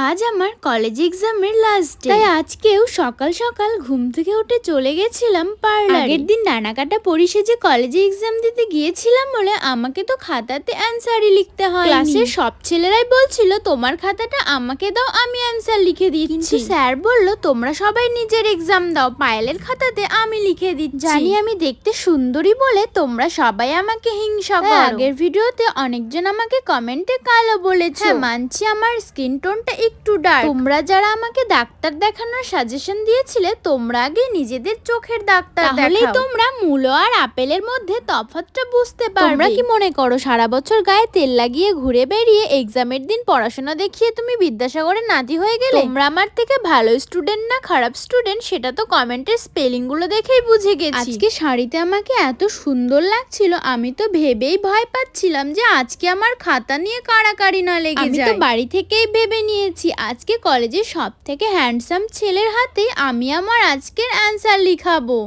আজ আমার কলেজ এক্সামের লাস্ট ডে, তাই আজকেও সকাল সকাল ঘুম থেকে উঠে চলে গেছিলাম পার্লারে। আগের দিন ডানা কাটা পরি সেজে কলেজে এক্সাম দিতে গিয়েছিলাম বলে আমাকে তো খাতাতে অ্যান্সারই লিখতে হয়। ক্লাসের সব ছেলেরাই বলছিল তোমার খাতাটা আমাকে দাও, আমি অ্যান্সার লিখে দিচ্ছি। কিন্তু স্যার বলল তোমরা সবাই নিজের এক্সাম দাও, পায়েলের খাতাতে আমি লিখে দিচ্ছি। জানি আমি দেখতে সুন্দরী বলে তোমরা সবাই আমাকে হিংসা করো। আগের ভিডিওতে অনেকজন আমাকে কমেন্টে কালো বলেছে। মানছি আমার স্কিন টোনটা একটু ডার্ক। তোমরা যারা আমাকে ডাক্তার দেখানোর সাজেশন দিয়েছিলে তোমরা আগে নিজেদের চোখের ডাক্তার দেখাও, তাহলেই তোমরা মূলো আর আপেলের মধ্যে তফাৎটা বুঝতে পারবে। তোমরা কি মনে করো সারা বছর গায়ে তেল লাগিয়ে ঘুরে বেরিয়ে এক্সামের দিন পড়াশোনা দেখিয়ে তুমি বিদ্যাসাগরের নাতি হয়ে গেলে? তোমরা আমার থেকে ভালো স্টুডেন্ট না খারাপ স্টুডেন্ট সেটা তো কমেন্টের স্পেলিং গুলো দেখেই বুঝে গেছি। আজকে শাড়িতে আমাকে এত সুন্দর লাগছিল, আমি তো ভেবেই ভয় পাচ্ছিলাম যে আজকে আমার খাতা নিয়ে কাড়াকাড়ি না লেগে যায়। আমি তো বাড়ি থেকেই ভেবে নিয়েছি আজকে কলেজের সব থেকে হ্যান্ডসাম ছেলের হাতে আমি আমার আজকের অ্যান্সার লিখাবো।